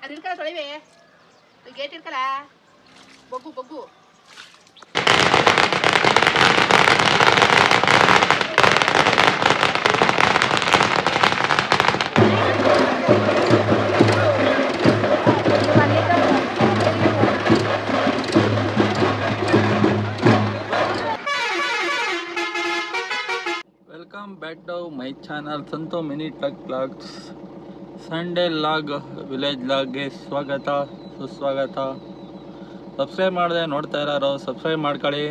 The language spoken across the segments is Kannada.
ಅದು ಇರ್ಕಲ್ಲ ತೊಳಿವೆ ಗೇಟ್ ಇರ್ಕಲ್ಲ ಬಗ್ಗು ಬಗ್ಗು welcome back to my channel Santo mini truck blogs. Sunday log village ಲಾಗ್ಗೆ ಸ್ವಾಗತ ಸುಸ್ವಾಗತ. ಸಬ್ಸ್ಕ್ರೈಬ್ ಮಾಡಿದೆ ನೋಡ್ತಾ ಇರೋರು ಸಬ್ಸ್ಕ್ರೈಬ್ ಮಾಡ್ಕೊಳ್ಳಿ.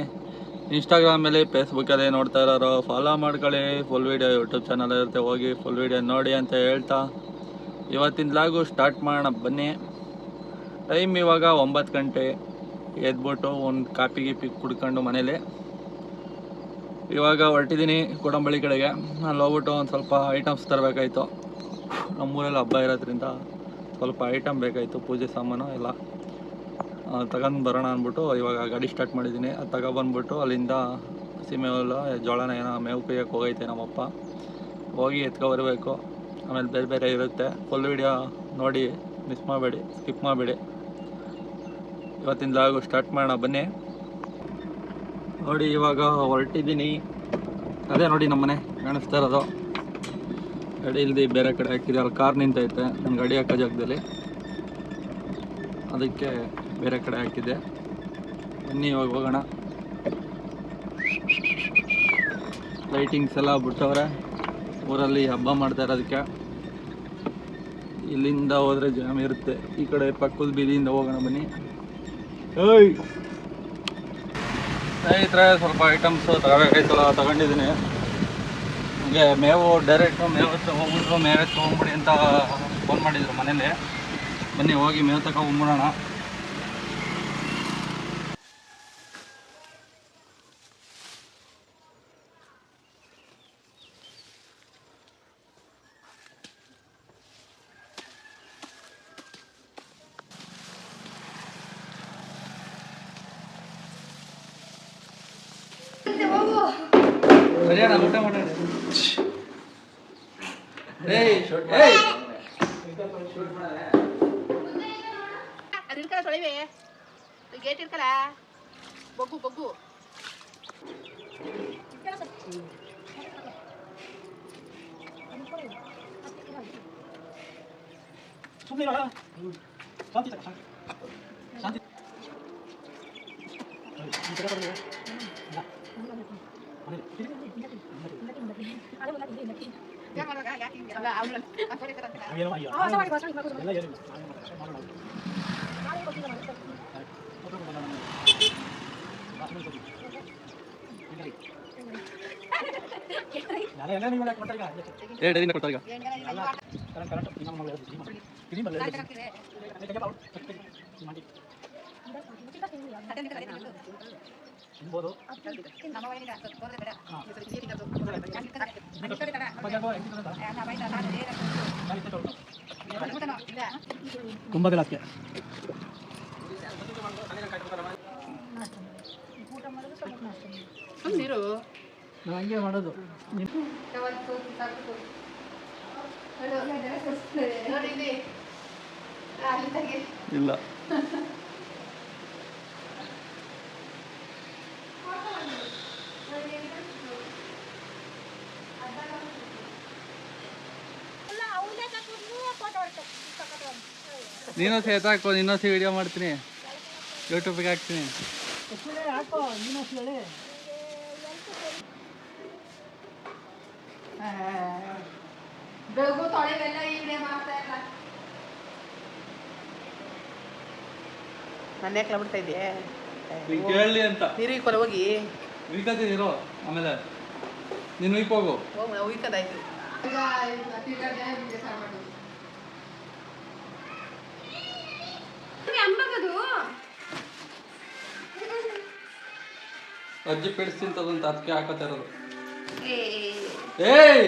ಇನ್ಸ್ಟಾಗ್ರಾಮಲ್ಲಿ ಫೇಸ್ಬುಕ್ಕಲ್ಲಿ ನೋಡ್ತಾ ಇರೋರು ಫಾಲೋ ಮಾಡ್ಕೊಳ್ಳಿ. ಫುಲ್ ವೀಡಿಯೋ ಯೂಟ್ಯೂಬ್ ಚಾನಲ್ ಇರುತ್ತೆ, ಹೋಗಿ ಫುಲ್ ವೀಡಿಯೋ ನೋಡಿ ಅಂತ ಹೇಳ್ತಾ ಇವತ್ತಿನ ಲಾಗು ಸ್ಟಾರ್ಟ್ ಮಾಡೋಣ ಬನ್ನಿ. ಟೈಮ್ ಇವಾಗ 9 ಗಂಟೆ. ಎದ್ಬಿಟ್ಟು ಒಂದು ಕಾಪಿ ಗೀಪಿ ಕುಡ್ಕೊಂಡು ಮನೇಲಿ ಇವಾಗ ಹೊರಟಿದ್ದೀನಿ ಕೋಡಂಬಳಿ ಕಡೆಗೆ. ನಾನು ಹೋಗ್ಬಿಟ್ಟು ಒಂದು ಸ್ವಲ್ಪ ಐಟಮ್ಸ್ ತರಬೇಕಾಯ್ತು. ನಮ್ಮೂರಲ್ಲಿ ಹಬ್ಬ ಇರೋದ್ರಿಂದ ಸ್ವಲ್ಪ ಐಟಮ್ ಬೇಕಾಯಿತು, ಪೂಜೆ ಸಾಮಾನು ಎಲ್ಲ ತಗೊಂಡು ಬರೋಣ ಅಂದ್ಬಿಟ್ಟು ಇವಾಗ ಗಾಡಿ ಸ್ಟಾರ್ಟ್ ಮಾಡಿದ್ದೀನಿ. ಅದು ತಗೊಬಂದ್ಬಿಟ್ಟು ಅಲ್ಲಿಂದ ಹಸಿಮೇವೆಲ್ಲ ಜೋಳನ ಏನೋ ಮೇವು ಕುಯ್ಯೋಕ್ಕೆ ಹೋಗೈತೆ ನಮ್ಮಪ್ಪ. ಹೋಗಿ ಎತ್ಕೊಬರ್ಬೇಕು. ಆಮೇಲೆ ಬೇರೆ ಬೇರೆ ಇರುತ್ತೆ. ಫುಲ್ ವೀಡಿಯೋ ನೋಡಿ, ಮಿಸ್ ಮಾಡಬೇಡಿ, ಸ್ಕಿಪ್ ಮಾಡಬೇಡಿ. ಇವತ್ತಿನ ಲಾಗು ಸ್ಟಾರ್ಟ್ ಮಾಡೋಣ ಬನ್ನಿ. ನೋಡಿ ಇವಾಗ ಹೊರಟಿದ್ದೀನಿ. ಅದೇ ನೋಡಿ ನಮ್ಮನೆ ಕಾಣಿಸ್ತಾ ಇರೋದು. ಗಾಡಿ ಇಲ್ದಿ ಬೇರೆ ಕಡೆ ಹಾಕಿದೆ. ಅಲ್ಲಿ ಕಾರ್ ನಿಂತೈತೆ ನನ್ನ ಗಾಡಿ ಹಾಕೋ ಜಾಗದಲ್ಲಿ, ಅದಕ್ಕೆ ಬೇರೆ ಕಡೆ ಹಾಕಿದ್ದೆ. ಬನ್ನಿ ಇವಾಗ ಹೋಗೋಣ. ಲೈಟಿಂಗ್ಸ್ ಎಲ್ಲ ಬಿಟ್ಟವ್ರೆ. ಊರಲ್ಲಿ ಹಬ್ಬ ಮಾಡ್ತಾ ಇರೋದಕ್ಕೆ ಇಲ್ಲಿಂದ ಹೋದರೆ ಜಾಮ್ ಇರುತ್ತೆ. ಈ ಕಡೆ ಪಕ್ಕದ ಬೀದಿಯಿಂದ ಹೋಗೋಣ ಬನ್ನಿ. ಏಯ್ ಸ್ನೇಹಿತರೆ, ಸ್ವಲ್ಪ ಐಟಮ್ಸು ತಗೋಬೇಕಾಯ್ತಲ್ಲ, ತಗೊಂಡಿದ್ದೀನಿ. ಹಂಗೆ ಮೇವು ಡೈರೆಕ್ಟು ಮೇವು ಹೋಗ್ಬಿಟ್ರು ಮೇವು ತೊಗೊಂಬಿಡಿ ಅಂತ ಫೋನ್ ಮಾಡಿದ್ರು ಮನೇಲಿ. ಬನ್ನಿ ಹೋಗಿ ಮೇವು ತಗೊಂಡ್ಬಿಡೋಣ. ಸರಿಯಣ್ಣ, ಊಟ ಮಾಡೋಣ. ಅದು ಇರ್ಕಲ್ಲ ತೊಳಿವೆ ಗೇಟ್ ಇರ್ಕಲ್ಲ ಬಗ್ಗು ಬಗ್ಗು ತುಂಬ ಗ್ಲಾಸ್ಗೆ ನೀರು ನಾವು ಹಂಗೆ ಮಾಡೋದು. ಇಲ್ಲ ನೀನು ಸೇತಾಕೋ, ಇನ್ನೊಂದು ವಿಡಿಯೋ ಮಾಡ್ತೀನಿ, ಯೂಟ್ಯೂಬ್ಗೆ ಹಾಕ್ತೀನಿ. ಬೆಳಗು ತೊಳೆವೆಲ್ಲ ಈ ವಿಡಿಯೋ ಮಾಡ್ತಾ ಇಲ್ಲ. ನನ್ನ ಯಾಕೆ ಬಿಡ್ತಾ ಇದೆಯೇ ಕೇಳಲಿ ಅಂತ ನೀರಿಗೆ ಕೊಲ ಹೋಗಿ ಉಯ್ಕತ್ತೀರೋ. ಆಮೇಲೆ ನೀನು ಉಯ್ಕ್ ಹೋಗು. ಉಯ್ಕದಾಯ್ತು. ಅಜ್ಜಿ ಪೆಡ್ಸ್ ತಿಂತದಂತ ಅದಕ್ಕೆ ಹಾಕೋತಾ ಇರೋದು. ಏಯ್